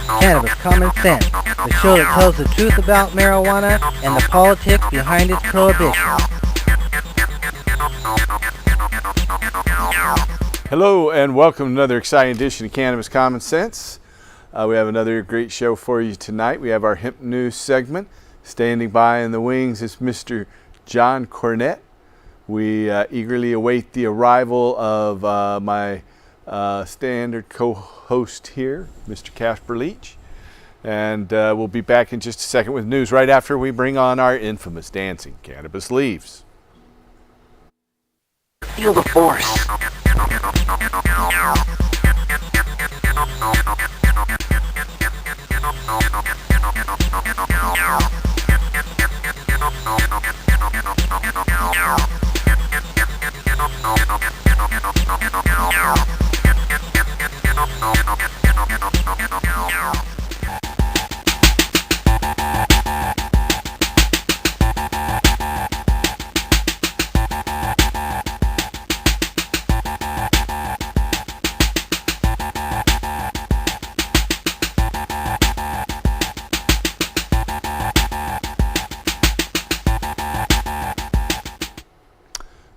Cannabis Common Sense, the show that tells the truth about marijuana and the politics behind its prohibition. Hello and welcome to another exciting edition of Cannabis Common Sense. We have another great show for you tonight. We have our hemp news segment. Standing by in the wings is Mr. John Cornett. We eagerly await the arrival of my standard co-host here, Mr. Casper Leach. And we'll be back in just a second with news right after we bring on our infamous dancing cannabis leaves. Feel the force.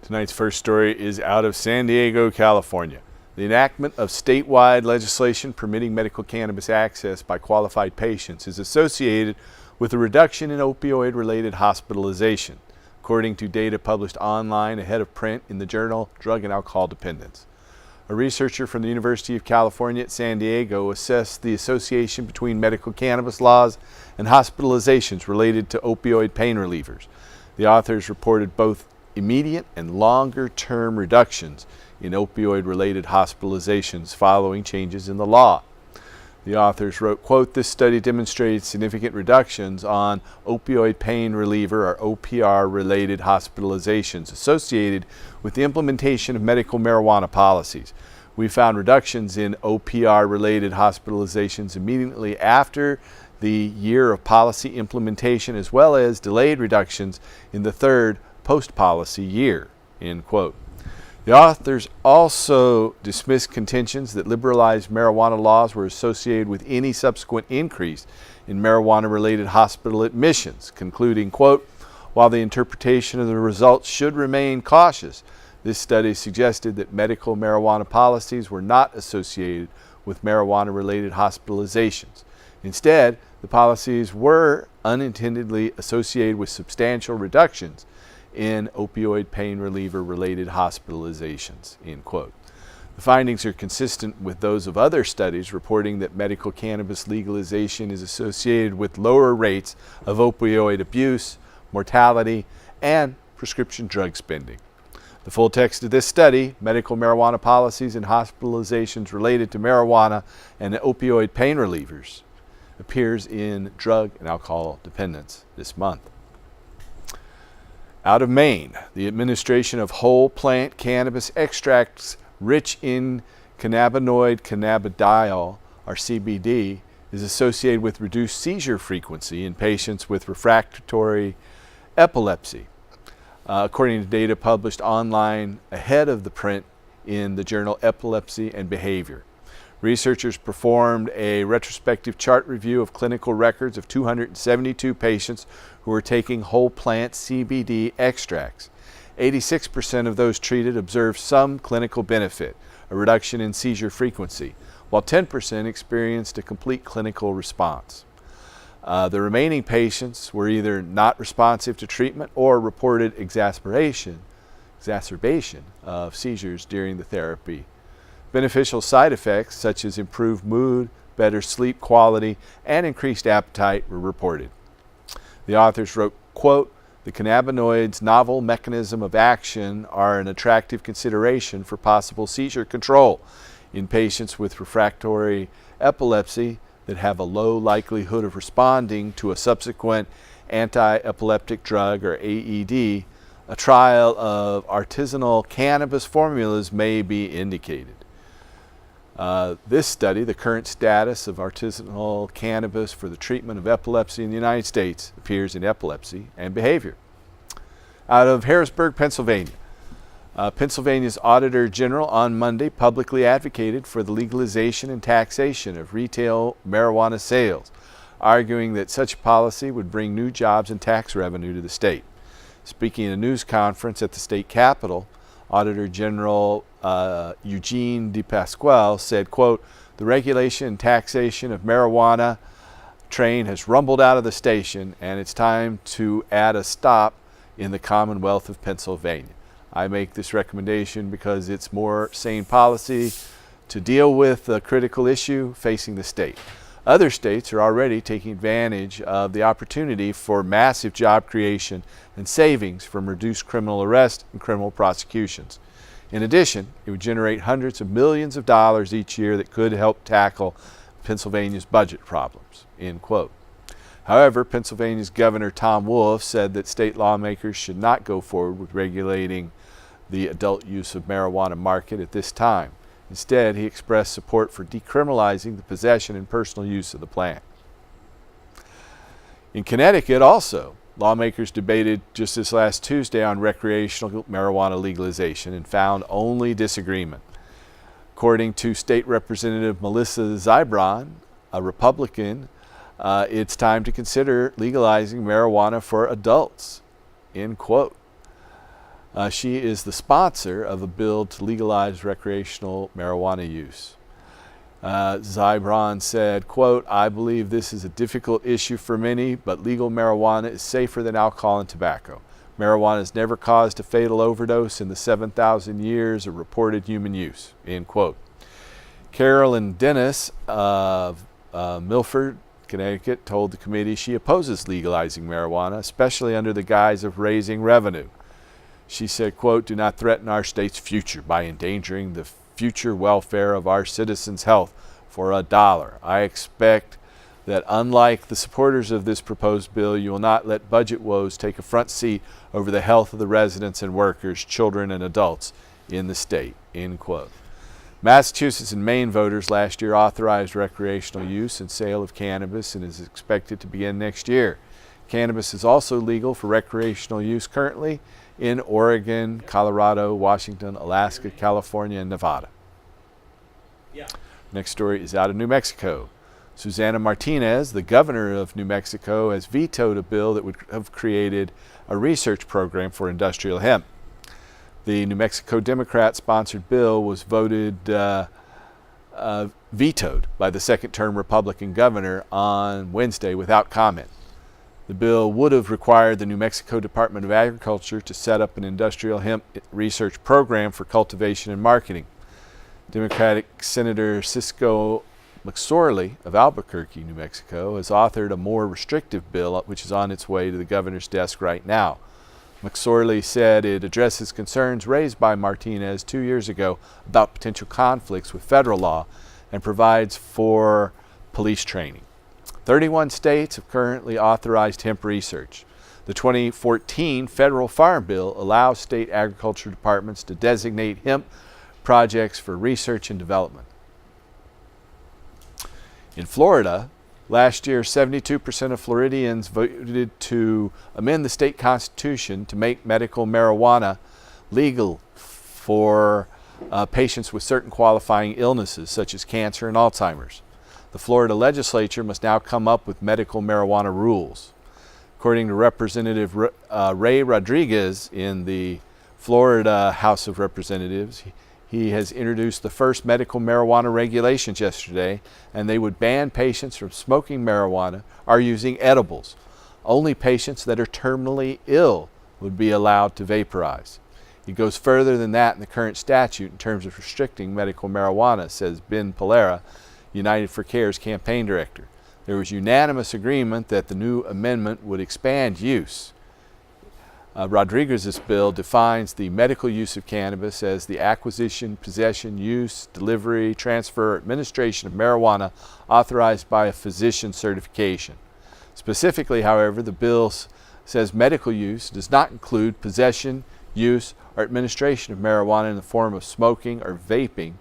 Tonight's first story is out of San Diego, California. The enactment of statewide legislation permitting medical cannabis access by qualified patients is associated with a reduction in opioid-related hospitalization, according to data published online ahead of print in the journal Drug and Alcohol Dependence. A researcher from the University of California at San Diego assessed the association between medical cannabis laws and hospitalizations related to opioid pain relievers. The authors reported both immediate and longer-term reductions in opioid-related hospitalizations following changes in the law. The authors wrote, quote, "This study demonstrated significant reductions on opioid pain reliever or OPR-related hospitalizations associated with the implementation of medical marijuana policies. We found reductions in OPR-related hospitalizations immediately after the year of policy implementation, as well as delayed reductions in the third post-policy year," end quote. The authors also dismissed contentions that liberalized marijuana laws were associated with any subsequent increase in marijuana-related hospital admissions, concluding, quote, "While the interpretation of the results should remain cautious, this study suggested that medical marijuana policies were not associated with marijuana-related hospitalizations. Instead, the policies were unintendedly associated with substantial reductions in opioid pain reliever related hospitalizations," end quote. The findings are consistent with those of other studies reporting that medical cannabis legalization is associated with lower rates of opioid abuse, mortality, and prescription drug spending. The full text of this study, Medical Marijuana Policies and Hospitalizations Related to Marijuana and Opioid Pain Relievers, appears in Drug and Alcohol Dependence this month. Out of Maine, the administration of whole plant cannabis extracts rich in cannabinoid cannabidiol, or CBD, is associated with reduced seizure frequency in patients with refractory epilepsy, according to data published online ahead of the print in the journal Epilepsy and Behavior. Researchers performed a retrospective chart review of clinical records of 272 patients who were taking whole plant CBD extracts. 86% of those treated observed some clinical benefit, a reduction in seizure frequency, while 10% experienced a complete clinical response. The remaining patients were either not responsive to treatment or reported exacerbation of seizures during the therapy. Beneficial side effects such as improved mood, better sleep quality, and increased appetite were reported. The authors wrote, quote, "The cannabinoids' novel mechanism of action are an attractive consideration for possible seizure control in patients with refractory epilepsy that have a low likelihood of responding to a subsequent anti-epileptic drug or AED. A trial of artisanal cannabis formulas may be indicated." This study, the current status of artisanal cannabis for the treatment of epilepsy in the United States, appears in Epilepsy and Behavior. Out of Harrisburg, Pennsylvania, Pennsylvania's Auditor General on Monday publicly advocated for the legalization and taxation of retail marijuana sales, arguing that such a policy would bring new jobs and tax revenue to the state. Speaking at a news conference at the state capitol, Auditor General Eugene DePasquale said, quote, "The regulation and taxation of marijuana train has rumbled out of the station, and it's time to add a stop in the Commonwealth of Pennsylvania. I make this recommendation because it's more sane policy to deal with the critical issue facing the state. Other states are already taking advantage of the opportunity for massive job creation and savings from reduced criminal arrests and criminal prosecutions. In addition, it would generate hundreds of millions of dollars each year that could help tackle Pennsylvania's budget problems," end quote. However, Pennsylvania's Governor Tom Wolf said that state lawmakers should not go forward with regulating the adult use of marijuana market at this time. Instead, he expressed support for decriminalizing the possession and personal use of the plant. In Connecticut also, lawmakers debated just this last Tuesday on recreational marijuana legalization and found only disagreement. According to State Representative Melissa Zybron, a Republican, it's time to consider legalizing marijuana for adults, end quote. She is the sponsor of a bill to legalize recreational marijuana use. Zybron said, quote, "I believe this is a difficult issue for many, but legal marijuana is safer than alcohol and tobacco. Marijuana has never caused a fatal overdose in the 7,000 years of reported human use," end quote. Carolyn Dennis of Milford, Connecticut, told the committee she opposes legalizing marijuana, especially under the guise of raising revenue. She said, quote, "Do not threaten our state's future by endangering the future welfare of our citizens' health for $1. I expect that unlike the supporters of this proposed bill, you will not let budget woes take a front seat over the health of the residents and workers, children and adults in the state," end quote. Massachusetts and Maine voters last year authorized recreational use and sale of cannabis and is expected to begin next year. Cannabis is also legal for recreational use currently in Oregon, Colorado, Washington, Alaska, California, and Nevada. Next story is out of New Mexico. Susana Martinez, the governor of New Mexico, has vetoed a bill that would have created a research program for industrial hemp. The New Mexico Democrat-sponsored bill was vetoed by the second-term Republican governor on Wednesday without comment. The bill would have required the New Mexico Department of Agriculture to set up an industrial hemp research program for cultivation and marketing. Democratic Senator Cisco McSorley of Albuquerque, New Mexico, has authored a more restrictive bill which is on its way to the governor's desk right now. McSorley said it addresses concerns raised by Martinez 2 years ago about potential conflicts with federal law and provides for police training. 31 states have currently authorized hemp research. The 2014 federal farm bill allows state agriculture departments to designate hemp projects for research and development. In Florida, last year 72% of Floridians voted to amend the state constitution to make medical marijuana legal for patients with certain qualifying illnesses such as cancer and Alzheimer's. The Florida legislature must now come up with medical marijuana rules. According to Representative Ray Rodriguez in the Florida House of Representatives, he has introduced the first medical marijuana regulations yesterday, and they would ban patients from smoking marijuana or using edibles. Only patients that are terminally ill would be allowed to vaporize. He goes further than that in the current statute in terms of restricting medical marijuana, says Ben Polera, United for Care's campaign director. There was unanimous agreement that the new amendment would expand use. Rodriguez's bill defines the medical use of cannabis as the acquisition, possession, use, delivery, transfer, or administration of marijuana authorized by a physician certification. Specifically, however, the bill says medical use does not include possession, use, or administration of marijuana in the form of smoking or vaping,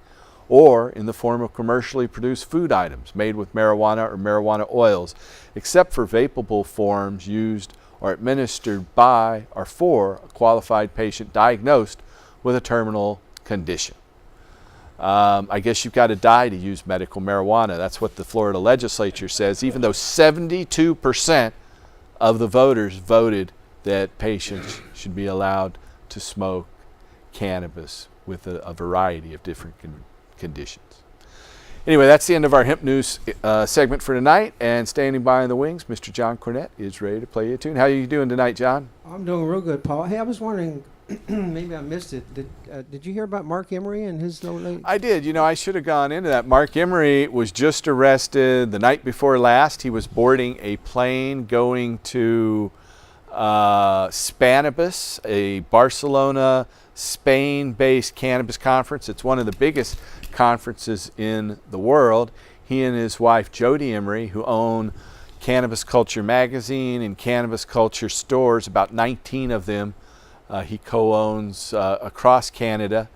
or in the form of commercially produced food items made with marijuana or marijuana oils, except for vapable forms used or administered by or for a qualified patient diagnosed with a terminal condition. I guess you've got to die to use medical marijuana. That's what the Florida legislature says, even though 72% of the voters voted that patients should be allowed to smoke cannabis with a variety of different conditions. Anyway, that's the end of our hemp news segment for tonight. And standing by in the wings, Mr. John Cornett is ready to play you a tune. How are you doing tonight, John? I'm doing real good, Paul. Hey, I was wondering, maybe I missed it. Did you hear about Mark Emery and his little? I did. You know, I should have gone into that. Mark Emery was just arrested the night before last. He was boarding a plane going to Cannabis, a Barcelona, Spain-based cannabis conference. It's one of the biggest conferences in the world. He and his wife Jody Emery, who own Cannabis Culture magazine and Cannabis Culture stores, about 19 of them he co-owns across Canada.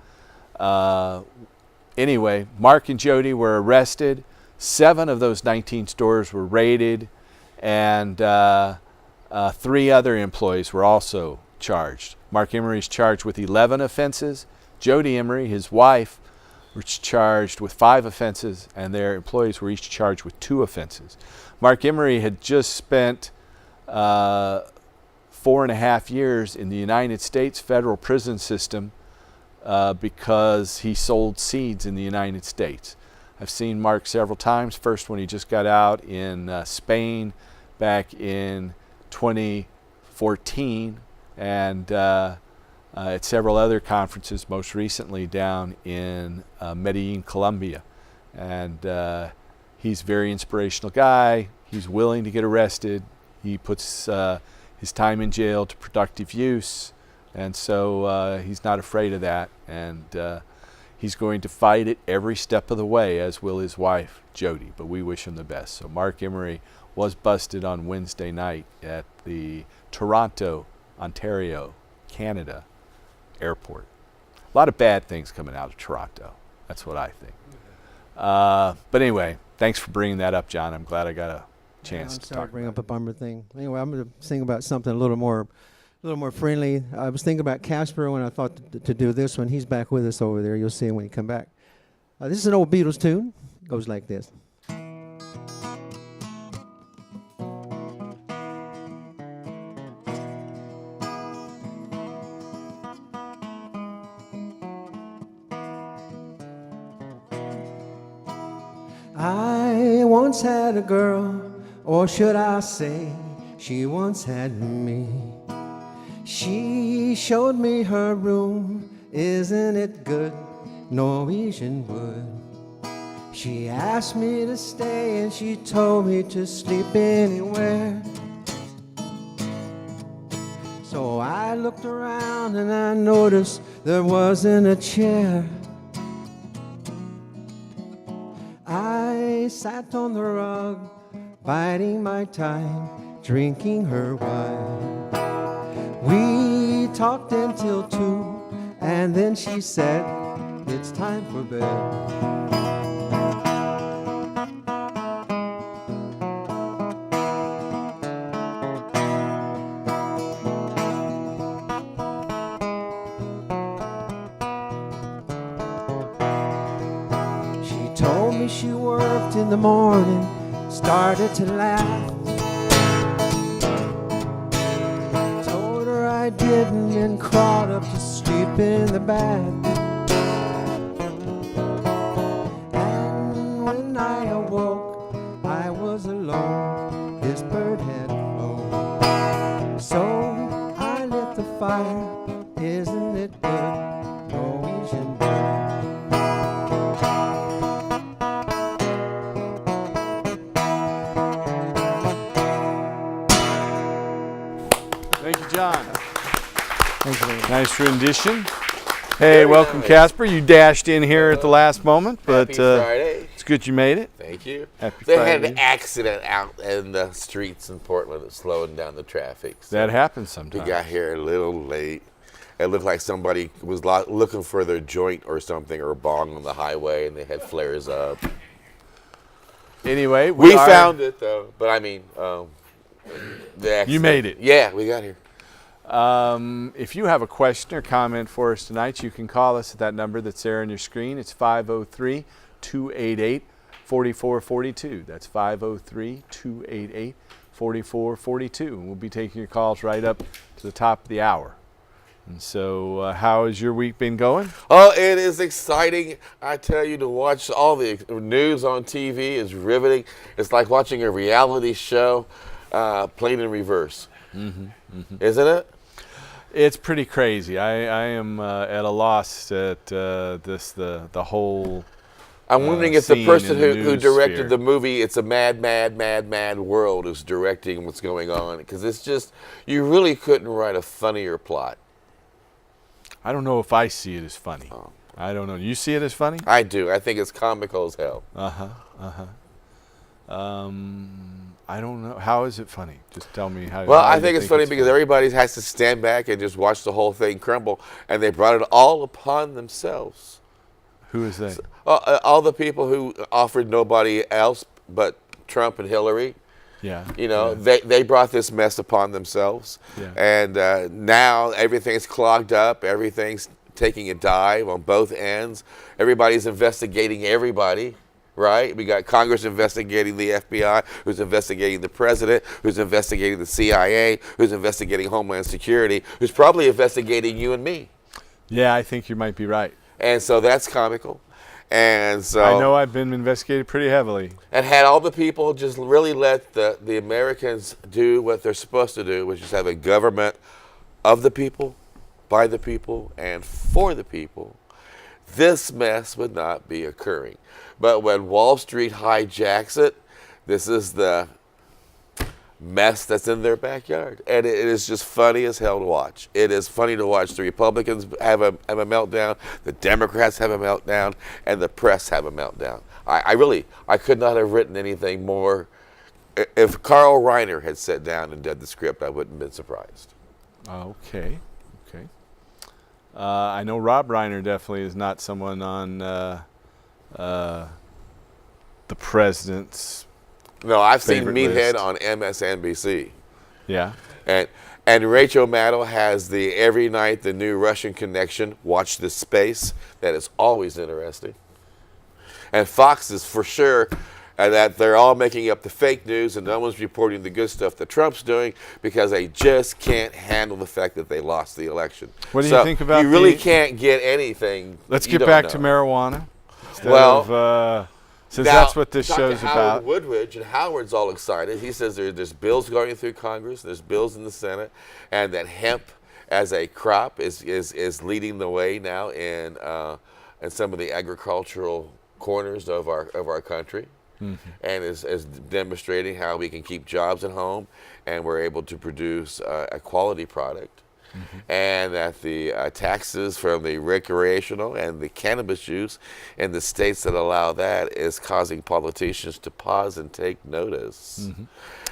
Anyway, Mark and Jody were arrested. 7 of those 19 stores were raided, and 3 other employees were also charged. Mark Emery is charged with 11 offenses. Jody Emery, his wife, was charged with 5 offenses, and their employees were each charged with 2 offenses. Mark Emery had just spent 4.5 years in the United States federal prison system because he sold seeds in the United States. I've seen Mark several times, first when he just got out in Spain back in 2014, and at several other conferences, most recently down in Medellin, Colombia. And he's a very inspirational guy. He's willing to get arrested. He puts his time in jail to productive use, and so he's not afraid of that. And he's going to fight it every step of the way, as will his wife, Jody. But we wish him the best. So Mark Emery was busted on Wednesday night at the Toronto, Ontario, Canada airport. A lot of bad things coming out of Toronto. That's what I think. But anyway, thanks for bringing that up, John. I'm glad I got a chance to talk. Bring up a bummer thing. Anyway, I'm going to sing about something a little more friendly. I was thinking about Casper when I thought to do this one. He's back with us over there. You'll see him when he come back. This is an old Beatles tune. It goes like this. I once had a girl, or should I say, she once had me. She showed me her room, isn't it good, Norwegian wood. She asked me to stay and she told me to sleep anywhere. So I looked around and I noticed there wasn't a chair. I sat on the rug, biding my time, drinking her wine. We talked until 2, and then she said, it's time for bed. She told me she worked in the morning, started to laugh. Told her I didn't and crawled up to sleep in the bath. And when I awoke, I was alone, this bird had flown. So I lit the fire, isn't it good, Norwegian bird. Thank you, John. Thank you very much. Nice rendition. Hey, welcome, Casper. You dashed in here at the last moment, but Happy Friday. it's good you made it. Thank you. Happy They Friday. had an accident out in the streets in Portland that's slowing down the traffic. So That happens we sometimes. got here a little late. It looked like somebody was looking for their joint or something or a bong on the highway, and they had flares up. Anyway, We are- found it, though. But, I mean, the accident. You made it. Yeah, we got here. If you have a question or comment for us tonight, you can call us at that number that's there on your screen. It's 503-288-4442. That's 503-288-4442. And we'll be taking your calls right up to the top of the hour. And so how has your week been going? Oh, it is exciting. I tell you, to watch all the news on TV is riveting. It's like watching a reality show played in reverse. Isn't it? It's pretty crazy. I am at a loss at the whole. I'm wondering if the person who news directed sphere. the movie "It's a Mad, Mad, Mad, Mad World" is directing what's going on, because it's just, you really couldn't write a funnier plot. I don't know if I see it as funny. Oh. I don't know. You see it as funny? I do. I think it's comical as hell. I don't know. How is it funny? Just tell me how. Well, how I you think it's funny because everybody has to stand back and just watch the whole thing crumble, and they brought it all upon themselves. Who is that? All the people who offered nobody else but Trump and Hillary. Yeah. You know, they brought this mess upon themselves. Yeah. And now everything's clogged up. Everything's taking a dive on both ends. Everybody's investigating everybody, right? We got Congress investigating the FBI, who's investigating the president, who's investigating the CIA, who's investigating Homeland Security, who's probably investigating you and me. Yeah, I think you might be right. And so that's comical. And so I know I've been investigated pretty heavily. And had all the people just really let the Americans do what they're supposed to do, which is have a government of the people, by the people, and for the people, this mess would not be occurring. But when Wall Street hijacks it, this is the mess that's in their backyard. And it is just funny as hell to watch. It is funny to watch the Republicans have a meltdown, the Democrats have a meltdown, and the press have a meltdown. I could not have written anything more. If Carl Reiner had sat down and did the script, I wouldn't have been surprised. Okay. I know Rob Reiner definitely is not someone on the president's. No, I've seen favorite Meathead list. on MSNBC. Yeah. And Rachel Maddow has the every night the new Russian connection. Watch this space. That is always interesting. And Fox is for sure that they're all making up the fake news and no one's reporting the good stuff that Trump's doing because they just can't handle the fact that they lost the election. What do you think about You really can't get anything. Let's you get don't back know. to marijuana. Instead Well, of, since now, that's what this talk to show's Howard about. Woodridge, and Howard's all excited. He says there's bills going through Congress, there's bills in the Senate, and that hemp as a crop is leading the way now in some of the agricultural corners of our country, and is demonstrating how we can keep jobs at home, and we're able to produce a quality product. And that the taxes from the recreational and the cannabis use in the states that allow that is causing politicians to pause and take notice.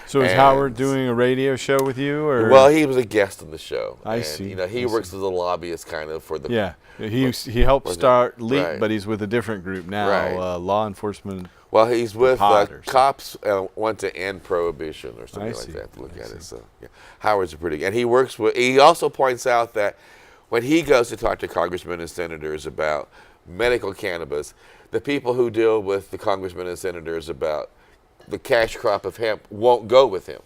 So is Howard doing a radio show with you, or? Well, he was a guest on the show. I And, see. You know, he works as a lobbyist kind of for the. Yeah, he helped start LEAP, Right. but he's with a different group now, Right. Law Enforcement. Well, he's with Potters. cops want to end prohibition or something I like see. that. To look I at see. it. So yeah, Howard's a pretty. And he works with. He also points out that when he goes to talk to congressmen and senators about medical cannabis, the people who deal with the congressmen and senators about the cash crop of hemp won't go with him.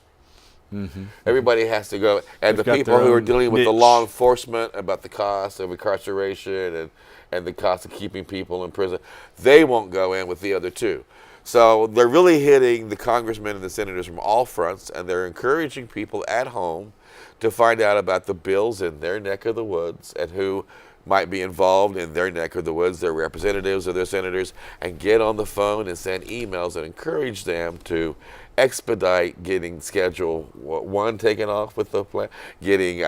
Everybody has to go, and They've the got people their who are own dealing with the niche. law enforcement about the cost of incarceration and the cost of keeping people in prison, they won't go in with the other two. So they're really hitting the congressmen and the senators from all fronts, and they're encouraging people at home to find out about the bills in their neck of the woods and who might be involved in their neck of the woods, their representatives or their senators, and get on the phone and send emails and encourage them to expedite getting Schedule 1 taken off with the plan, getting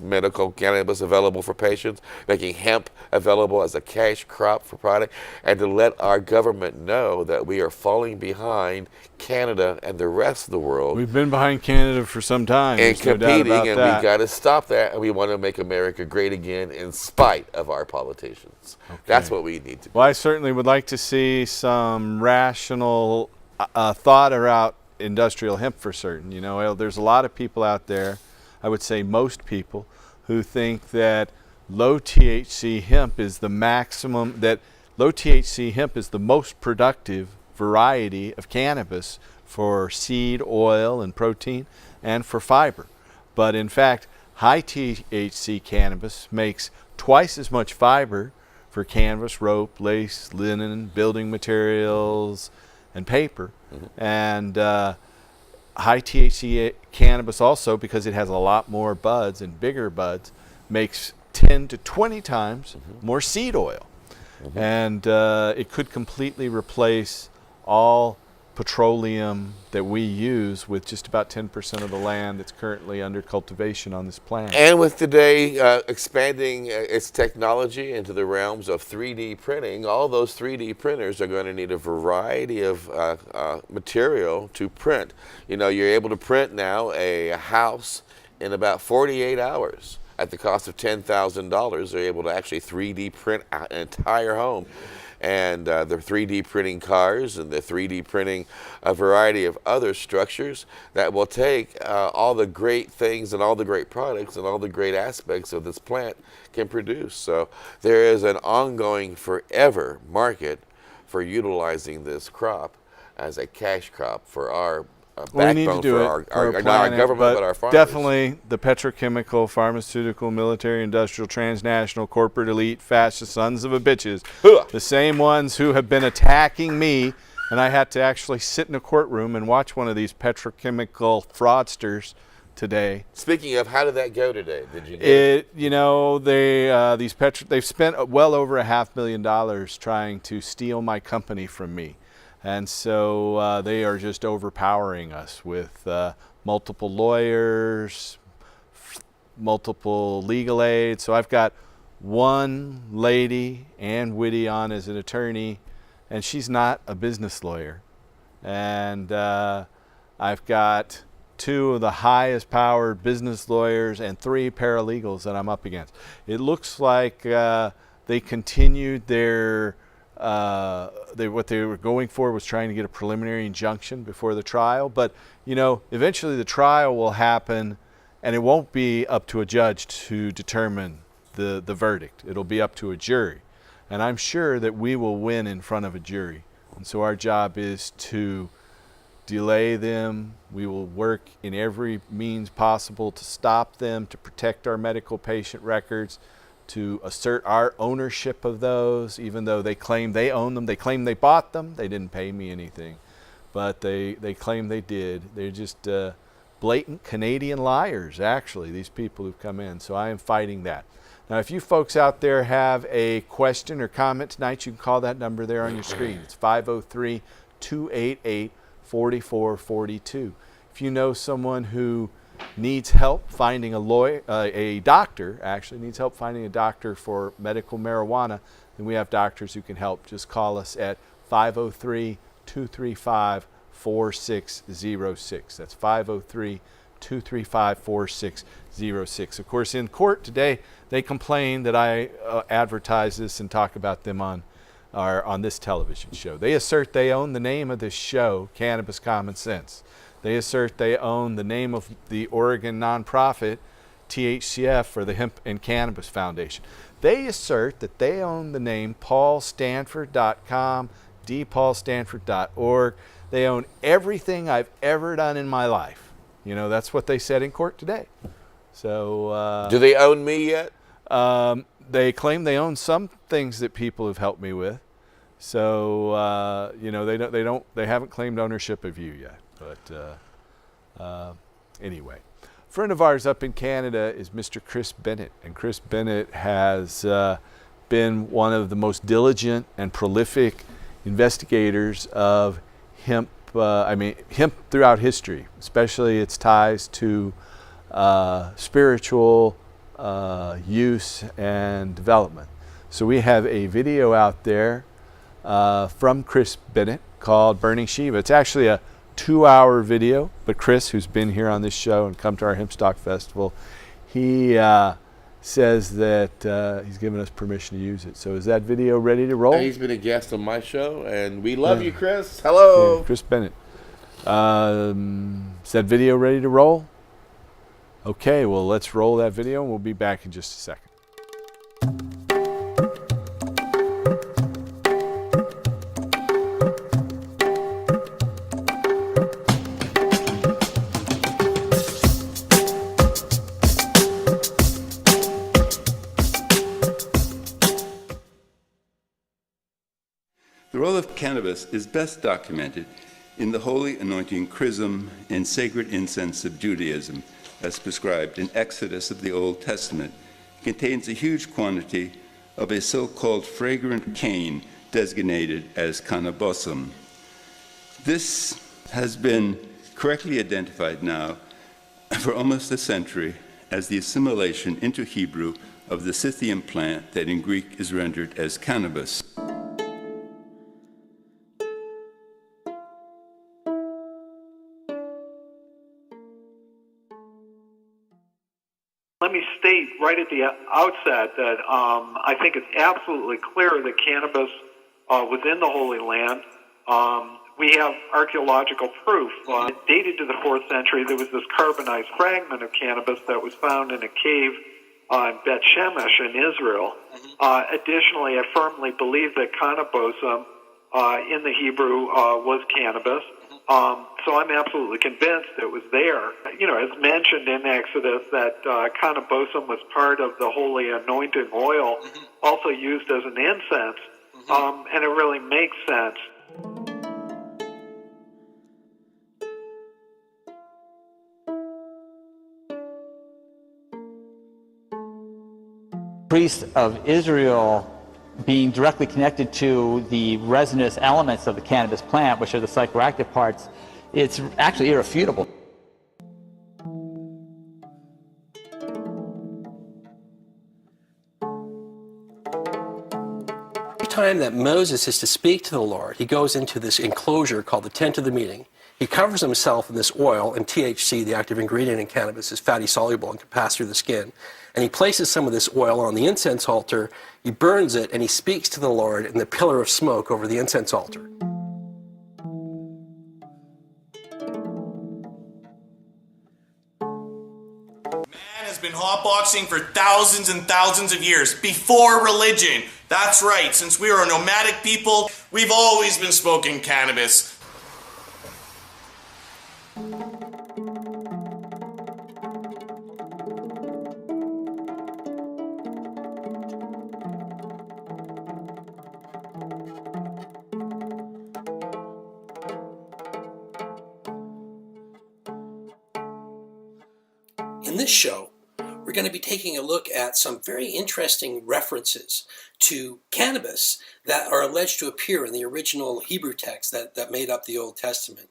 medical cannabis available for patients, making hemp available as a cash crop for product, and to let our government know that we are falling behind Canada and the rest of the world. We've been behind Canada for some time. And There's no doubt competing, about and that. we got to stop that, and we want to make America great again in spite of our politicians. That's what we need to do. Well, I certainly would like to see some rational thought about industrial hemp for certain. You know, there's a lot of people out there. I would say most people, who think that low THC hemp is the maximum, that low THC hemp is the most productive variety of cannabis for seed, oil, and protein, and for fiber. But in fact, high THC cannabis makes twice as much fiber for canvas, rope, lace, linen, building materials, and paper. And high THC cannabis also, because it has a lot more buds and bigger buds, makes 10 to 20 times more seed oil. And it could completely replace all petroleum that we use with just about 10% of the land that's currently under cultivation on this planet. And with today expanding its technology into the realms of 3D printing, all those 3D printers are going to need a variety of material to print. You know, you're able to print now a house in about 48 hours. At the cost of $10,000, they're able to actually 3D print an entire home. And they're 3D printing cars, and they're 3D printing a variety of other structures that will take all the great things and all the great products and all the great aspects of this plant can produce. So there is an ongoing forever market for utilizing this crop as a cash crop for our We need to backbone do for it our, for our not our planet, government, but our farmers. definitely the petrochemical, pharmaceutical, military, industrial, transnational, corporate elite, fascist sons of a bitches, the same ones who have been attacking me, and I had to actually sit in a courtroom and watch one of these petrochemical fraudsters today. Speaking of, how did that go today? Did you get It, you know, they've spent well over $500,000 trying to steal my company from me. And so they are just overpowering us with multiple lawyers, multiple legal aids. So I've got one lady, Ann Whitty, on as an attorney, and she's not a business lawyer. And I've got two of the highest powered business lawyers and three paralegals that I'm up against. It looks like they continued their what they were going for was trying to get a preliminary injunction before the trial. But, you know, eventually the trial will happen, and it won't be up to a judge to determine the verdict. It'll be up to a jury. And I'm sure that we will win in front of a jury. And so our job is to delay them. We will work in every means possible to stop them, to protect our medical patient records, to assert our ownership of those, even though they claim they own them. They claim they bought them. They didn't pay me anything, but they claim they did. They're just blatant Canadian liars, actually, these people who've come in. So I am fighting that. Now, if you folks out there have a question or comment tonight, you can call that number there on your screen. It's 503-288-4442. If you know someone who needs help finding a doctor, actually needs help finding a doctor for medical marijuana, then we have doctors who can help. Just call us at 503-235-4606. That's 503-235-4606. Of course, in court today, they complain that I advertise this and talk about them on this television show. They assert they own the name of this show, Cannabis Common Sense. They assert they own the name of the Oregon nonprofit, THCF, or the Hemp and Cannabis Foundation. They assert that they own the name paulstanford.com, dpaulstanford.org. They own everything I've ever done in my life. You know, that's what they said in court today. So, do they own me yet? They claim they own some things that people have helped me with. So, you know, they haven't claimed ownership of you yet. But anyway, a friend of ours up in Canada is Mr. Chris Bennett. And Chris Bennett has been one of the most diligent and prolific investigators of hemp, hemp throughout history, especially its ties to spiritual use and development. So we have a video out there from Chris Bennett called Burning Shiva. It's actually a 2-hour video, but Chris, who's been here on this show and come to our Hempstock Festival, he says that he's given us permission to use it. So is that video ready to roll? He's been a guest on my show, and we love you, Chris. Hello. Yeah, Chris Bennett. Is that video ready to roll? Okay, well, let's roll that video and we'll be back in just a second. The role of cannabis is best documented in the holy anointing chrism and sacred incense of Judaism, as prescribed in Exodus of the Old Testament. It contains a huge quantity of a so-called fragrant cane designated as cannabosum. This has been correctly identified now for almost a century as the assimilation into Hebrew of the Scythian plant that in Greek is rendered as cannabis. Let me state right at the outset that I think it's absolutely clear that cannabis was in the Holy Land. We have archaeological proof. Dated to the 4th century, there was this carbonized fragment of cannabis that was found in a cave in Bet Shemesh in Israel. Additionally, I firmly believe that cannabosum in the Hebrew was cannabis. So I'm absolutely convinced it was there. You know, as mentioned in Exodus, that cannabosum was part of the holy anointing oil, also used as an incense, and it really makes sense. Priests of Israel being directly connected to the resinous elements of the cannabis plant, which are the psychoactive parts, it's actually irrefutable. Every time that Moses is to speak to the Lord, he goes into this enclosure called the tent of the meeting. He covers himself in this oil, and THC, the active ingredient in cannabis, is fatty soluble and can pass through the skin. And he places some of this oil on the incense altar, he burns it, and he speaks to the Lord in the pillar of smoke over the incense altar. Man has been hotboxing for thousands and thousands of years, before religion. That's right, since we are a nomadic people, we've always been smoking cannabis. In this show, we're going to be taking a look at some very interesting references to cannabis that are alleged to appear in the original Hebrew text that made up the Old Testament.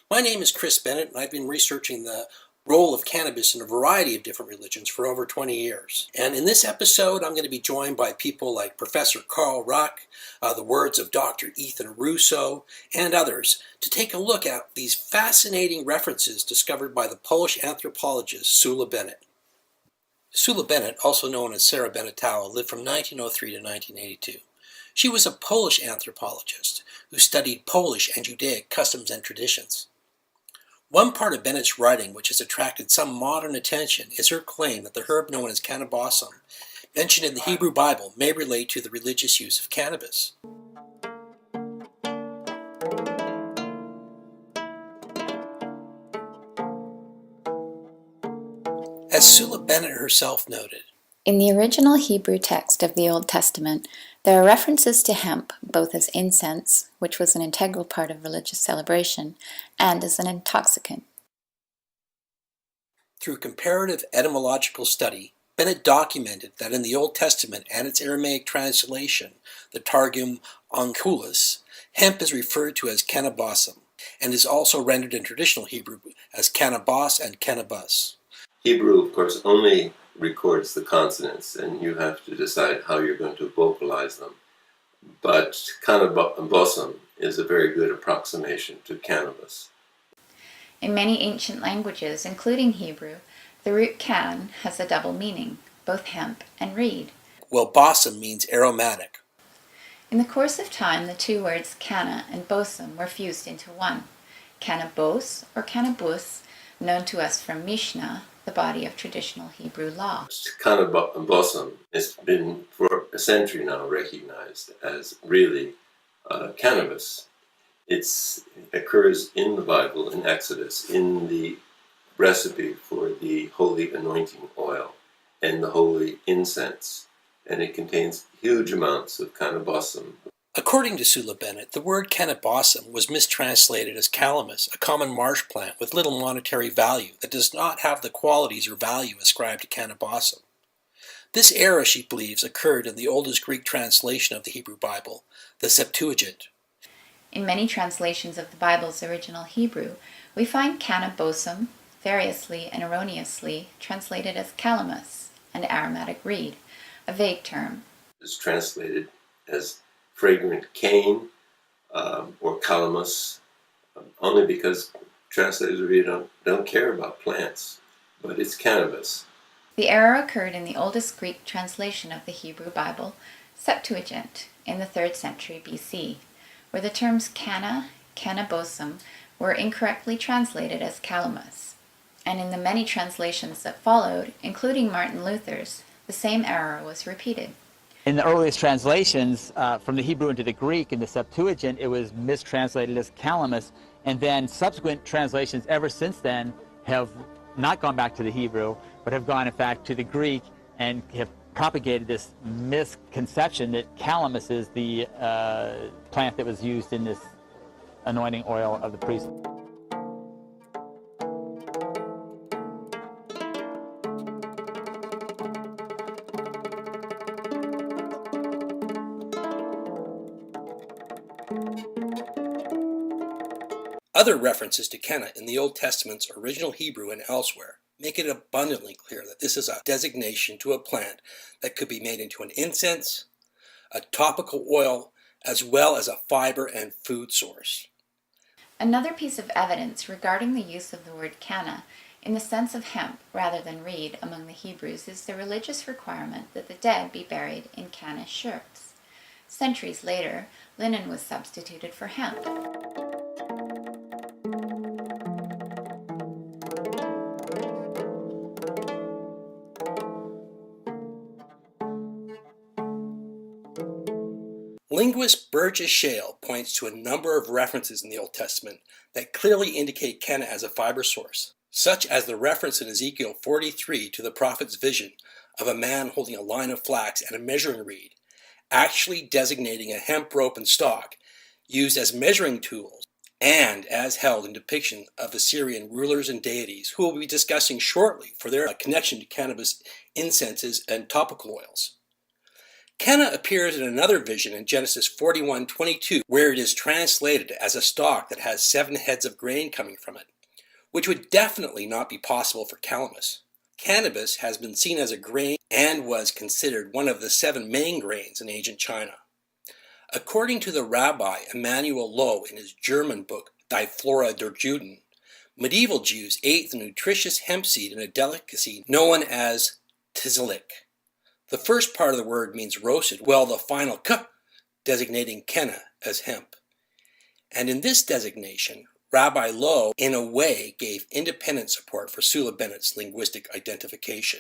My name is Chris Bennett, and I've been researching the role of cannabis in a variety of different religions for over 20 years. And in this episode, I'm going to be joined by people like Professor Carl Ruck, the words of Dr. Ethan Russo, and others to take a look at these fascinating references discovered by the Polish anthropologist Sula Bennett. Sula Bennett, also known as Sarah Bennett-Tao, lived from 1903 to 1982. She was a Polish anthropologist who studied Polish and Judaic customs and traditions. One part of Bennett's writing which has attracted some modern attention is her claim that the herb known as cannabosum, mentioned in the Hebrew Bible, may relate to the religious use of cannabis. As Sula Bennett herself noted, in the original Hebrew text of the Old Testament, there are references to hemp both as incense, which was an integral part of religious celebration, and as an intoxicant. Through comparative etymological study, Bennett documented that in the Old Testament and its Aramaic translation, the Targum Onkelos, hemp is referred to as cannabosum, and is also rendered in traditional Hebrew as cannabos and cannabis. Hebrew, of course, only records the consonants, and you have to decide how you're going to vocalize them. But cannabosum is a very good approximation to cannabis. In many ancient languages, including Hebrew, the root can has a double meaning, both hemp and reed. Well, bosum means aromatic. In the course of time, the two words canna and bosum were fused into one. Cannabos, or cannabus, known to us from Mishnah, the body of traditional Hebrew law. Cannabis has been for a century now recognized as really cannabis. It occurs in the Bible, in Exodus, in the recipe for the holy anointing oil and the holy incense, and it contains huge amounts of cannabosum. According to Sula Bennett, the word cannabosum was mistranslated as calamus, a common marsh plant with little monetary value that does not have the qualities or value ascribed to cannabosum. This error, she believes, occurred in the oldest Greek translation of the Hebrew Bible, the Septuagint. In many translations of the Bible's original Hebrew, we find cannabosum variously and erroneously translated as calamus, an aromatic reed, a vague term. It's translated as fragrant cane or calamus, only because translators really don't care about plants, but it's cannabis. The error occurred in the oldest Greek translation of the Hebrew Bible, Septuagint, in the 3rd century BC, where the terms canna, cannabosum were incorrectly translated as calamus. And in the many translations that followed, including Martin Luther's, the same error was repeated. In the earliest translations from the Hebrew into the Greek in the Septuagint, it was mistranslated as calamus, and then subsequent translations ever since then have not gone back to the Hebrew, but have gone in fact to the Greek and have propagated this misconception that calamus is the plant that was used in this anointing oil of the priest. Other references to Kenna in the Old Testament's original Hebrew and elsewhere make it abundantly clear that this is a designation to a plant that could be made into an incense, a topical oil, as well as a fiber and food source. Another piece of evidence regarding the use of the word canna in the sense of hemp rather than reed among the Hebrews is the religious requirement that the dead be buried in canna shirts. Centuries later, linen was substituted for hemp. Linguist Burgess Shale points to a number of references in the Old Testament that clearly indicate Kenna as a fiber source, such as the reference in Ezekiel 43 to the prophet's vision of a man holding a line of flax and a measuring reed, actually designating a hemp rope and stalk used as measuring tools, and as held in depiction of Assyrian rulers and deities, who we'll be discussing shortly for their connection to cannabis, incenses, and topical oils. Kenna appears in another vision in Genesis 41:22, where it is translated as a stalk that has 7 heads of grain coming from it, which would definitely not be possible for calamus. Cannabis has been seen as a grain and was considered one of the 7 main grains in ancient China. According to the Rabbi Emanuel Low in his German book Die Flora der Juden, medieval Jews ate the nutritious hemp seed in a delicacy known as tzilik. The first part of the word means roasted, while the final k designating kenna as hemp. And in this designation, Rabbi Low, in a way, gave independent support for Sula Bennett's linguistic identification,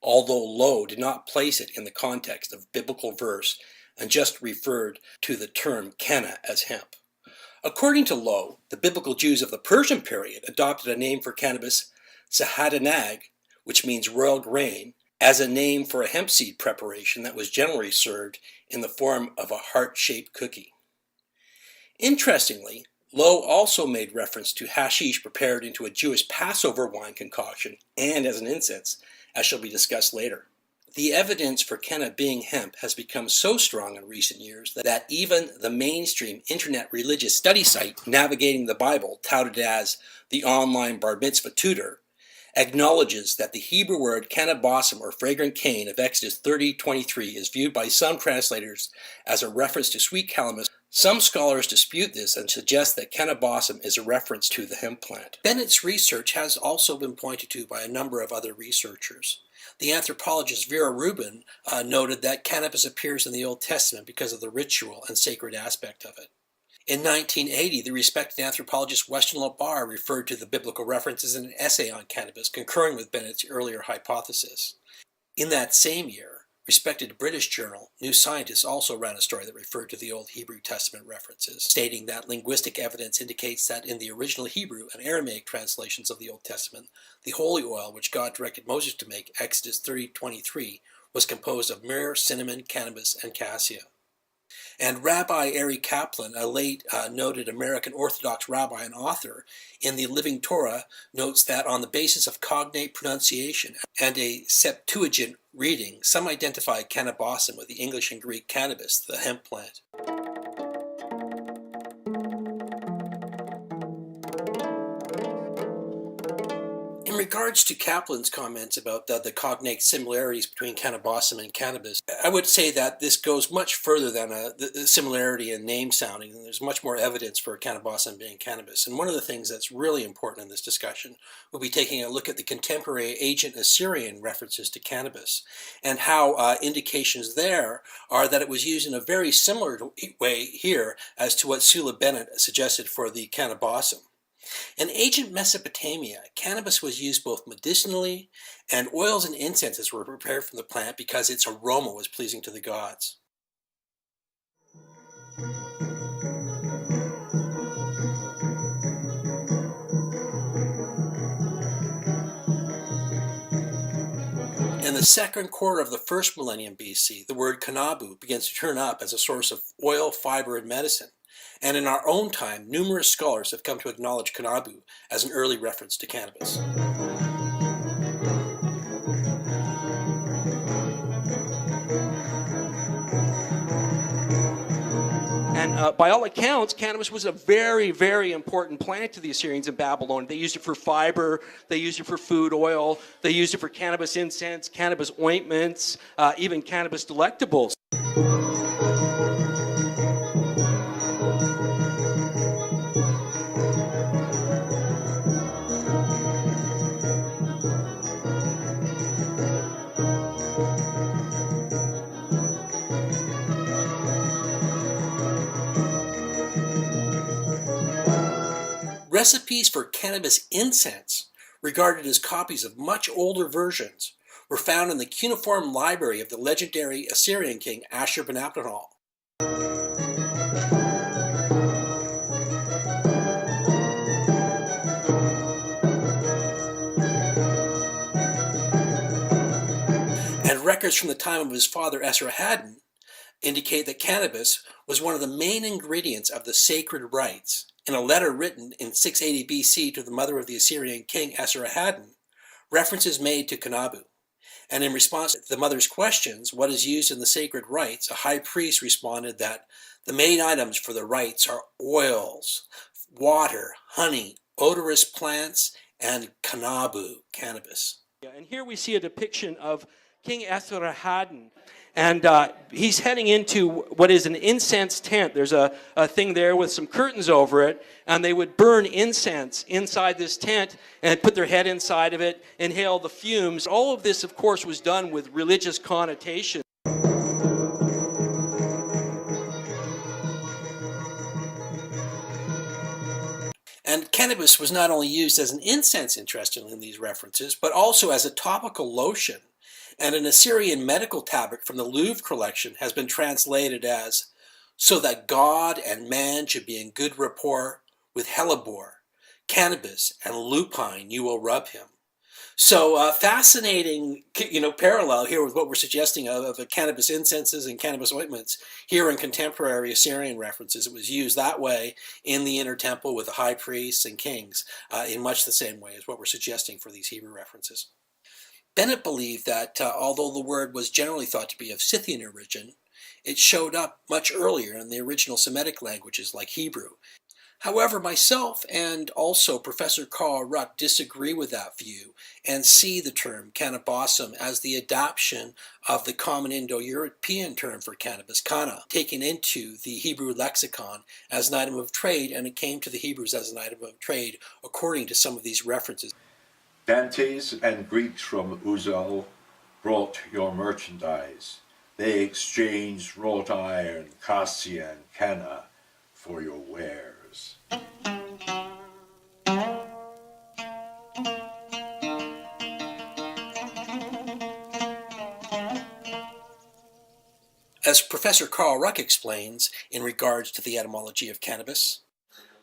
although Low did not place it in the context of biblical verse and just referred to the term kenna as hemp. According to Low, the biblical Jews of the Persian period adopted a name for cannabis, sahadanag, which means royal grain, as a name for a hemp seed preparation that was generally served in the form of a heart-shaped cookie. Interestingly, Low also made reference to hashish prepared into a Jewish Passover wine concoction and as an incense, as shall be discussed later. The evidence for kenna being hemp has become so strong in recent years that even the mainstream internet religious study site Navigating the Bible, touted as the online bar mitzvah tutor, acknowledges that the Hebrew word cannabosum or fragrant cane of Exodus 30:23 is viewed by some translators as a reference to sweet calamus. Some scholars dispute this and suggest that cannabosum is a reference to the hemp plant. Bennett's research has also been pointed to by a number of other researchers. The anthropologist Vera Rubin noted that cannabis appears in the Old Testament because of the ritual and sacred aspect of it. In 1980, the respected anthropologist Weston LaBarre referred to the biblical references in an essay on cannabis, concurring with Bennett's earlier hypothesis. In that same year, respected British journal New Scientist also ran a story that referred to the Old Hebrew Testament references, stating that linguistic evidence indicates that in the original Hebrew and Aramaic translations of the Old Testament, the holy oil which God directed Moses to make, Exodus 30:23, was composed of myrrh, cinnamon, cannabis, and cassia. And Rabbi Ari Kaplan, a late noted American Orthodox rabbi and author, in the Living Torah, notes that on the basis of cognate pronunciation and a Septuagint reading, some identify cannabosum with the English and Greek cannabis, the hemp plant. In regards to Kaplan's comments about the cognate similarities between cannabosum and cannabis, I would say that this goes much further than the similarity in name sounding, and there's much more evidence for cannabosum being cannabis. And one of the things that's really important in this discussion will be taking a look at the contemporary ancient Assyrian references to cannabis, and how indications there are that it was used in a very similar way here as to what Sula Bennett suggested for the cannabosum. In ancient Mesopotamia, cannabis was used both medicinally, and oils and incenses were prepared from the plant because its aroma was pleasing to the gods. In the second quarter of the first millennium BC, the word kanabu begins to turn up as a source of oil, fiber, and medicine. And in our own time, numerous scholars have come to acknowledge kanabu as an early reference to cannabis. And by all accounts, cannabis was a very, very important plant to the Assyrians in Babylon. They used it for fiber, they used it for food oil, they used it for cannabis incense, cannabis ointments, even cannabis delectables. Recipes for cannabis incense, regarded as copies of much older versions, were found in the cuneiform library of the legendary Assyrian king Ashurbanipal. And records from the time of his father Esarhaddon indicate that cannabis was one of the main ingredients of the sacred rites. In a letter written in 680 BC to the mother of the Assyrian king Esarhaddon, references made to kanabu. And in response to the mother's questions, what is used in the sacred rites, a high priest responded that the main items for the rites are oils, water, honey, odorous plants, and kanabu, cannabis. And here we see a depiction of King Esarhaddon. And he's heading into what is an incense tent. There's a thing there with some curtains over it, and they would burn incense inside this tent and put their head inside of it, inhale the fumes. All of this, of course, was done with religious connotation. And cannabis was not only used as an incense, interestingly, in these references, but also as a topical lotion. And an Assyrian medical tablet from the Louvre collection has been translated as, so that God and man should be in good rapport, with hellebore, cannabis, and lupine you will rub him. So fascinating, parallel here with what we're suggesting of cannabis incenses and cannabis ointments. Here in contemporary Assyrian references, it was used that way in the inner temple with the high priests and kings in much the same way as what we're suggesting for these Hebrew references. Bennett believed that although the word was generally thought to be of Scythian origin, it showed up much earlier in the original Semitic languages like Hebrew. However, myself and also Professor Carl Ruck disagree with that view and see the term cannabosum as the adoption of the common Indo-European term for cannabis, canna, taken into the Hebrew lexicon as an item of trade, and it came to the Hebrews as an item of trade according to some of these references. Dantes and Greeks from Uzal brought your merchandise. They exchanged wrought iron, cassia, and canna for your wares. As Professor Carl Ruck explains in regards to the etymology of cannabis,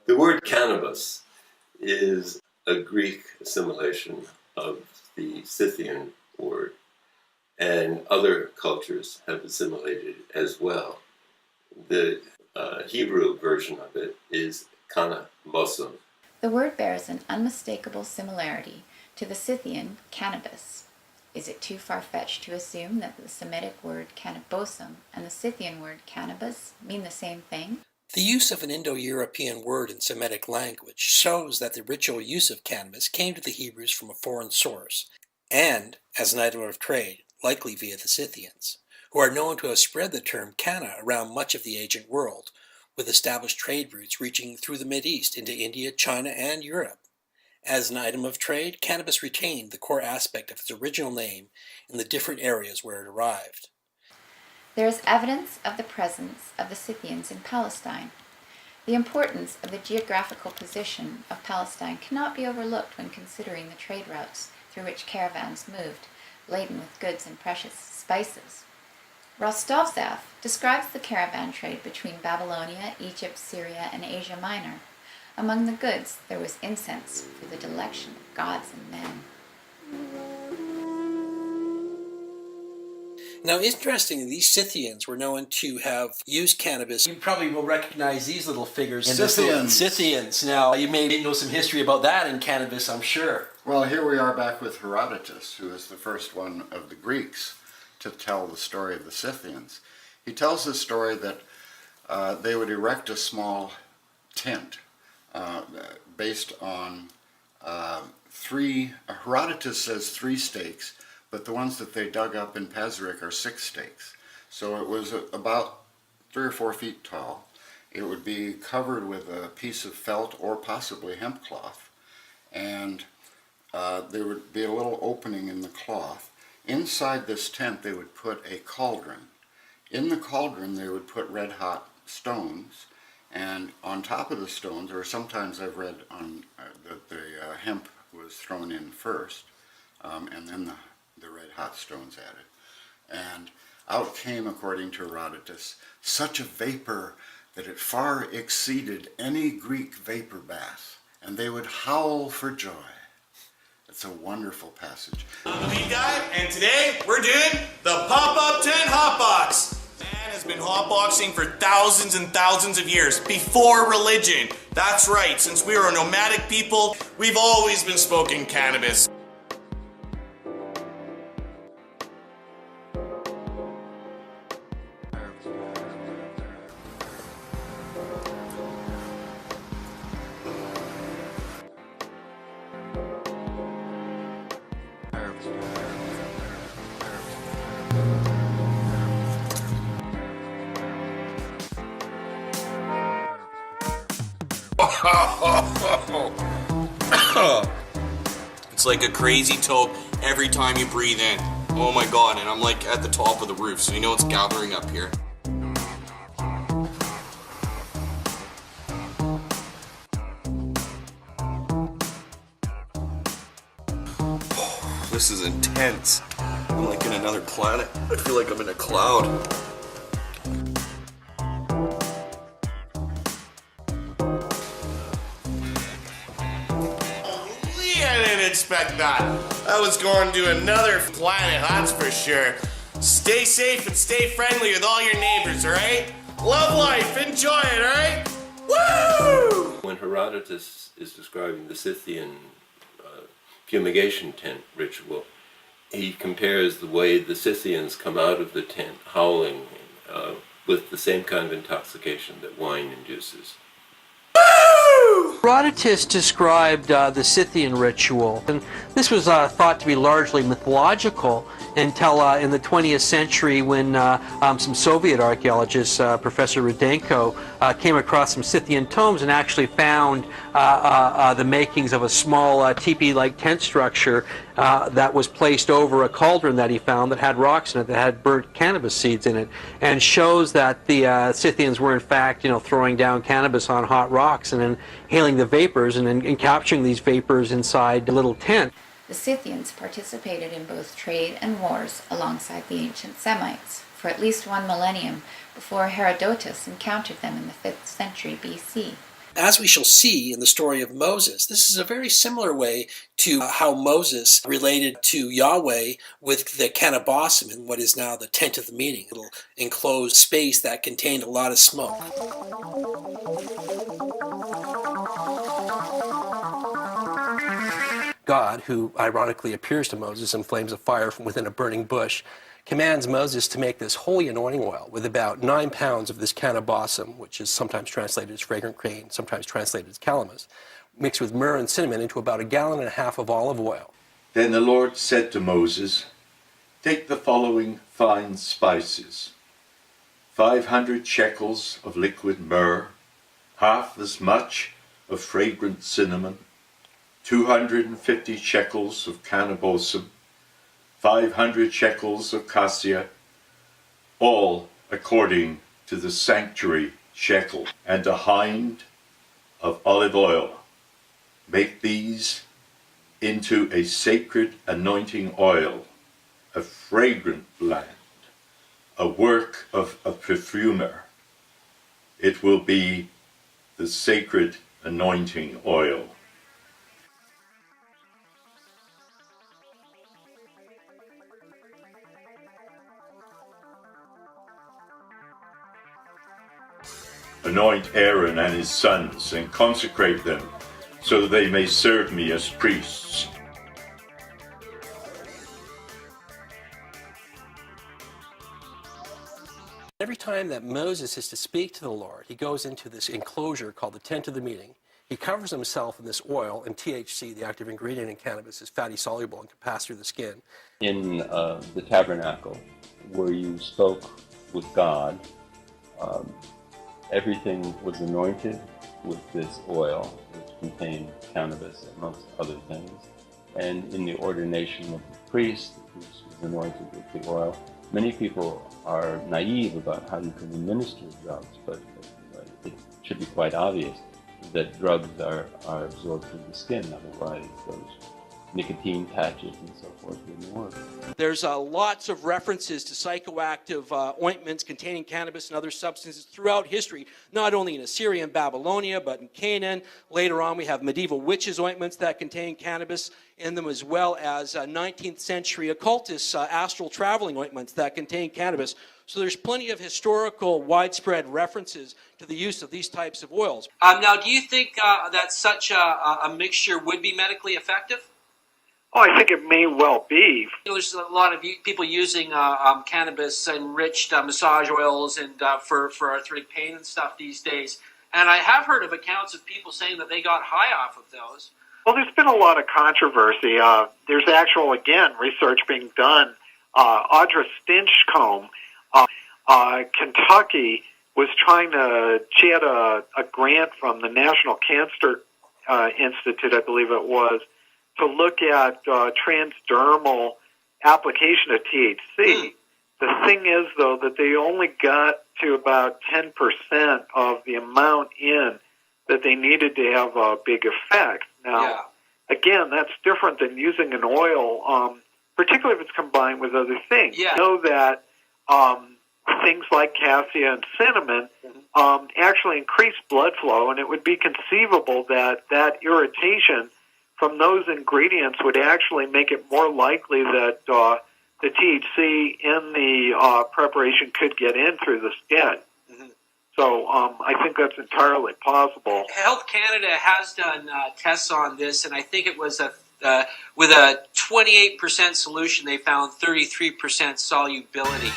the word cannabis is a Greek assimilation of the Scythian word, and other cultures have assimilated as well. The Hebrew version of it is Cannabis. The word bears an unmistakable similarity to the Scythian cannabis. Is it too far-fetched to assume that the Semitic word cannabosum and the Scythian word cannabis mean the same thing? the use of an Indo-European word in Semitic language shows that the ritual use of cannabis came to the Hebrews from a foreign source, and as an item of trade, likely via the Scythians, who are known to have spread the term canna around much of the ancient world, with established trade routes reaching through the Mideast into India, China, and Europe. As an item of trade, cannabis retained the core aspect of its original name in the different areas where it arrived. There is evidence of the presence of the Scythians in Palestine. The importance of the geographical position of Palestine cannot be overlooked when considering the trade routes through which caravans moved, laden with goods and precious spices. Rostovtsev describes the caravan trade between Babylonia, Egypt, Syria, and Asia Minor. Among the goods there was incense for the dilection of gods and men. Now, interestingly, these Scythians were known to have used cannabis. You probably will recognize these little figures. Scythians. Now, you may know some history about that in cannabis, I'm sure. Well, here we are back with Herodotus, who is the first one of the Greeks to tell the story of the Scythians. He tells the story that they would erect a small tent based on Herodotus says 3 stakes, but the ones that they dug up in Pazyryk are 6 stakes. So it was about 3 or 4 feet tall. It would be covered with a piece of felt or possibly hemp cloth, and there would be a little opening in the cloth. Inside this tent they would put a cauldron. In the cauldron they would put red hot stones, and on top of the stones, or sometimes I've read on that the hemp was thrown in first, and then the red hot stones added. And out came, according to Herodotus, such a vapor that it far exceeded any Greek vapor bath, and they would howl for joy. It's a wonderful passage. I'm the lead guy, and today we're doing the Pop-Up Tent Hotbox. Man has been hotboxing for thousands and thousands of years, before religion. That's right, since we are a nomadic people, we've always been smoking cannabis. It's like a crazy toke every time you breathe in. Oh my god, and I'm like at the top of the roof, so you know it's gathering up here. This is intense. I'm like in another planet. I feel like I'm in a cloud. I didn't expect that. I was going to another planet, that's for sure. Stay safe and stay friendly with all your neighbors, alright? Love life, enjoy it, alright? Woo! When Herodotus is describing the Scythian fumigation tent ritual, he compares the way the Scythians come out of the tent howling with the same kind of intoxication that wine induces. Herodotus described the Scythian ritual, and this was thought to be largely mythological until in the 20th century when some Soviet archaeologists, Professor Rudenko, came across some Scythian tombs and actually found the makings of a small teepee-like tent structure that was placed over a cauldron that he found that had rocks in it, that had burnt cannabis seeds in it, and shows that the Scythians were in fact, throwing down cannabis on hot rocks and inhaling the vapors and capturing these vapors inside a little tent. The Scythians participated in both trade and wars alongside the ancient Semites for at least 1 millennium before Herodotus encountered them in the 5th century BC. As we shall see in the story of Moses, this is a very similar way to how Moses related to Yahweh with the Cannabis in what is now the tent of the meeting, a little enclosed space that contained a lot of smoke. God, who ironically appears to Moses in flames of fire from within a burning bush, commands Moses to make this holy anointing oil with about 9 pounds of this cannabosum, which is sometimes translated as fragrant grain, sometimes translated as calamus, mixed with myrrh and cinnamon into about 1.5 gallons of olive oil. Then the Lord said to Moses, "Take the following fine spices: 500 shekels of liquid myrrh, half as much of fragrant cinnamon, 250 shekels of cannabosum, 500 shekels of cassia, all according to the sanctuary shekel, and a hind of olive oil. Make these into a sacred anointing oil, a fragrant blend, a work of a perfumer. It will be the sacred anointing oil." Anoint Aaron and his sons and consecrate them so they may serve me as priests. Every time that Moses is to speak to the Lord, he goes into this enclosure called the tent of the meeting. He covers himself in this oil, and THC, the active ingredient in cannabis, is fatty soluble and can pass through the skin. In the tabernacle, where you spoke with God, everything was anointed with this oil, which contained cannabis, amongst other things. And in the ordination of the priest, who was anointed with the oil, many people are naive about how you can administer drugs, but it should be quite obvious that drugs are absorbed through the skin, otherwise those nicotine patches and so forth wouldn't work. There's lots of references to psychoactive ointments containing cannabis and other substances throughout history, not only in Assyria and Babylonia, but in Canaan. Later on, we have medieval witches' ointments that contain cannabis in them, as well as 19th century occultists' astral traveling ointments that contain cannabis. So there's plenty of historical widespread references to the use of these types of oils. Now, do you think that such a mixture would be medically effective? Oh, I think it may well be. There's a lot of people using cannabis-enriched massage oils and for arthritic pain and stuff these days. And I have heard of accounts of people saying that they got high off of those. Well, there's been a lot of controversy. There's actual, again, research being done. Audra Stinchcomb, Kentucky, was trying to, she had a grant from the National Cancer Institute, I believe it was, to look at transdermal application of THC. The thing is, though, that they only got to about 10% of the amount in that they needed to have a big effect. Now, again, that's different than using an oil, particularly if it's combined with other things. You know that things like cassia and cinnamon actually increase blood flow, and it would be conceivable that that irritation from those ingredients would actually make it more likely that the THC in the preparation could get in through the skin. So I think that's entirely possible. Health Canada has done tests on this, and I think it was with a 28% solution, they found 33% solubility.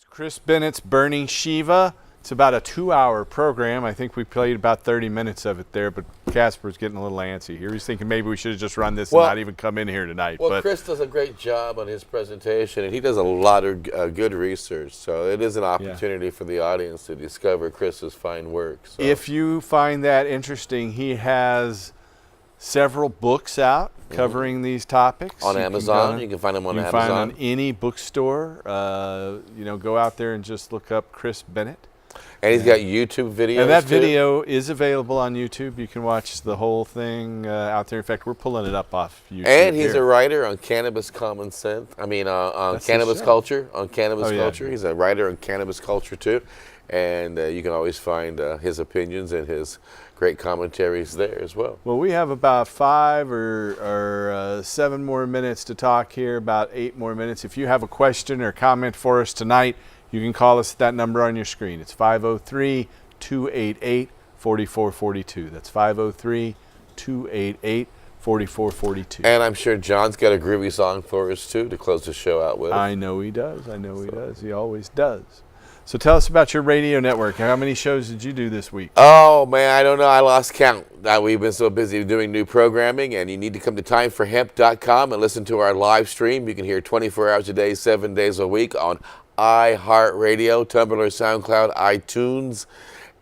Chris Bennett's Burning Shiva. It's about a 2-hour program. I think we played about 30 minutes of it there, but Casper's getting a little antsy here. He's thinking maybe we should have just run this Well- and not even come in here tonight. Well, but Chris does a great job on his presentation, and he does a lot of good research. So it is an opportunity for the audience to discover Chris's fine work. So. if you find that interesting, he has several books out covering these topics. On Amazon. You can find them on you can Amazon. find on any bookstore. Go out there and just look up Chris Bennett. And he's got YouTube videos. And that too. video is available on YouTube. You can watch the whole thing out there. In fact, we're pulling it up off YouTube. And he's here. a writer on Cannabis Common Sense. I mean, on That's Cannabis his show. Culture. On Cannabis Oh, yeah. Culture. He's a writer on Cannabis Culture, too. And you can always find his opinions and his great commentaries there as well. Well, we have about 5 or 7 more minutes to talk here, about 8 more minutes. If you have a question or comment for us tonight, you can call us at that number on your screen. It's 503-288-4442. That's 503-288-4442. And I'm sure John's got a groovy song for us, too, to close the show out with. I know he does. He always does. So tell us about your radio network. How many shows did you do this week? Oh, man, I don't know. I lost count. We've been so busy doing new programming, and you need to come to timeforhemp.com and listen to our live stream. You can hear 24 hours a day, 7 days a week on iHeartRadio, Tumblr, SoundCloud, iTunes.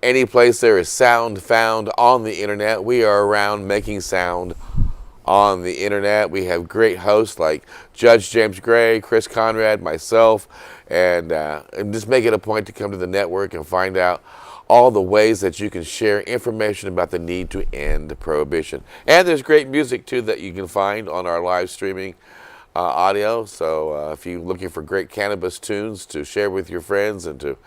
Any place there is sound found on the internet. We are around making sound on the internet. We have great hosts like Judge James Gray, Chris Conrad, myself, and just make it a point to come to the network and find out all the ways that you can share information about the need to end prohibition. And there's great music, too, that you can find on our live streaming audio. So if you're looking for great cannabis tunes to share with your friends and to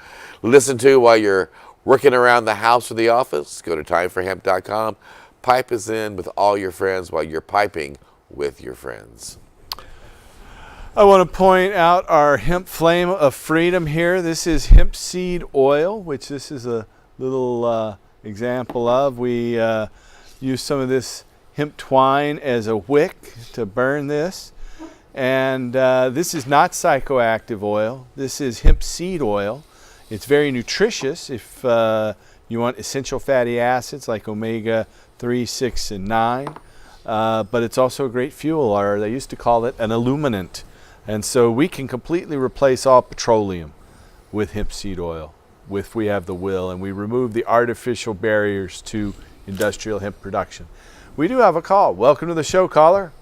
listen to while you're working around the house or the office, go to timeforhemp.com. Pipe us in with all your friends while you're piping with your friends. I want to point out our hemp flame of freedom here. This is hemp seed oil, which this is a little example of. We use some of this hemp twine as a wick to burn this. And this is not psychoactive oil. This is hemp seed oil. It's very nutritious if you want essential fatty acids like omega-3, 6, and 9. But it's also a great fuel, or they used to call it an illuminant. And so we can completely replace all petroleum with hemp seed oil if we have the will, and we remove the artificial barriers to industrial hemp production. We do have a call. Welcome to the show, caller.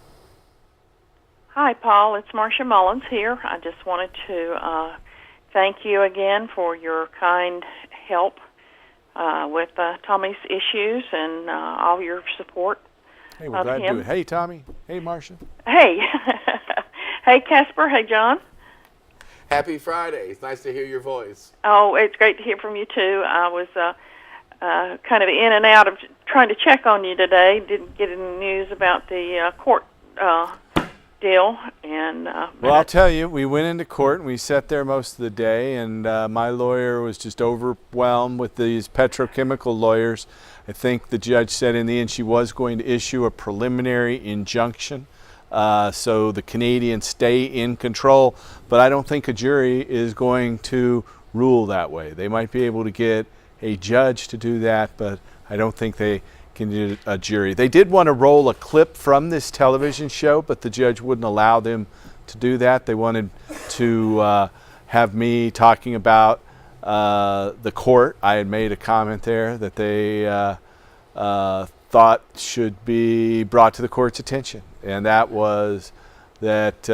Hi, Paul. It's Marcia Mullins here. I just wanted to thank you again for your kind help with Tommy's issues and all your support. Hey, we're glad to do it. Hey, Tommy. Hey, Marcia. Hey. Hey, Casper. Hey, John. Happy Friday. It's nice to hear your voice. Oh, it's great to hear from you, too. I was kind of in and out of trying to check on you today. Didn't get any news about the court deal. And well, I'll tell you, we went into court and we sat there most of the day, and my lawyer was just overwhelmed with these petrochemical lawyers. I think the judge said in the end she was going to issue a preliminary injunction so the Canadians stay in control, but I don't think a jury is going to rule that way. They might be able to get a judge to do that, but I don't think they can do a jury. They did want to roll a clip from this television show, but the judge wouldn't allow them to do that. They wanted to have me talking about the court. I had made a comment there that they thought should be brought to the court's attention, and that was that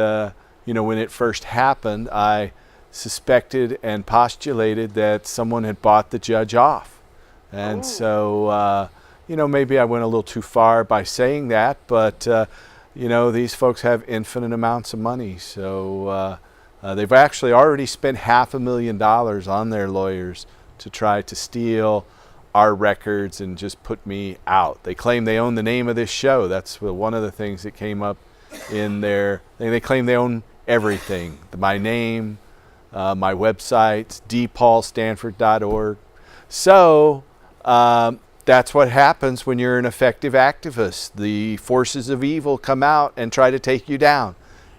when it first happened, I suspected and postulated that someone had bought the judge off, and so maybe I went a little too far by saying that, but these folks have infinite amounts of money, so they've actually already spent $500,000 on their lawyers to try to steal our records and just put me out. They claim they own the name of this show. That's one of the things that came up in their. They claim they own everything. My name, my website, dpaulstanford.org. So that's what happens when you're an effective activist. The forces of evil come out and try to take you down.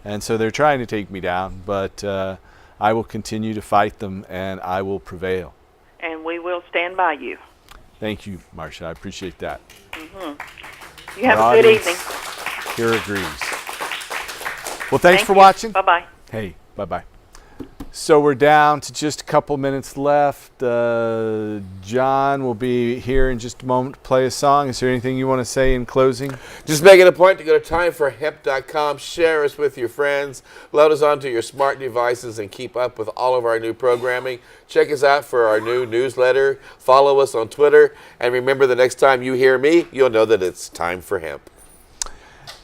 And so they're trying to take me down, but I will continue to fight them and I will prevail. And we will stand by you. Thank you, Marcia. I appreciate that. You have a good evening. Here agrees. Well, thanks for watching. Bye-bye. Hey, bye-bye. So we're down to just a couple minutes left. John will be here in just a moment to play a song. Is there anything you want to say in closing? Just make it a point to go to timeforhemp.com, share us with your friends, load us onto your smart devices, and keep up with all of our new programming. Check us out for our new newsletter. Follow us on Twitter. And remember, the next time you hear me, you'll know that it's Time for Hemp.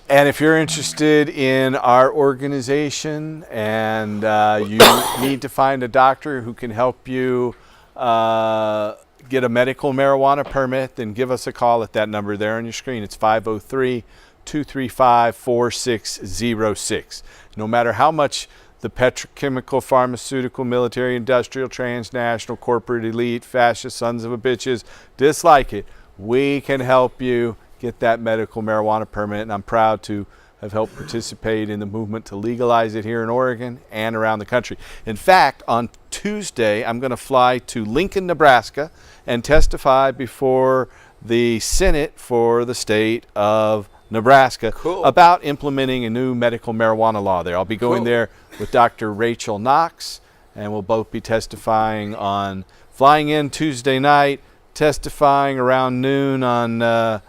And if you're interested in our organization and you need to find a doctor who can help you get a medical marijuana permit, then give us a call at that number there on your screen. It's 503-235-4606. No matter how much the petrochemical, pharmaceutical, military, industrial, transnational, corporate, elite, fascist, sons of a bitches dislike it, we can help you get that medical marijuana permit, and I'm proud to have helped participate in the movement to legalize it here in Oregon and around the country. In fact, on Tuesday, I'm going to fly to Lincoln, Nebraska, and testify before the Senate for the state of Nebraska about implementing a new medical marijuana law there. I'll be going there with Dr. Rachel Knox, and we'll both be testifying on flying in Tuesday night, testifying around noon on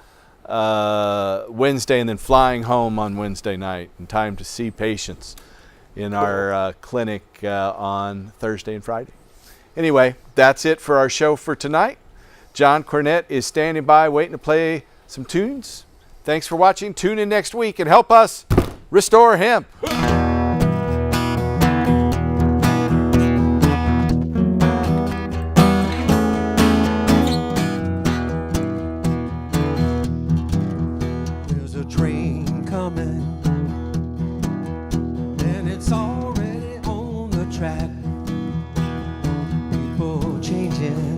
Wednesday, and then flying home on Wednesday night in time to see patients in our clinic on Thursday and Friday. Anyway, that's it for our show for tonight. John Cornett is standing by waiting to play some tunes. Thanks for watching. Tune in next week and help us restore hemp.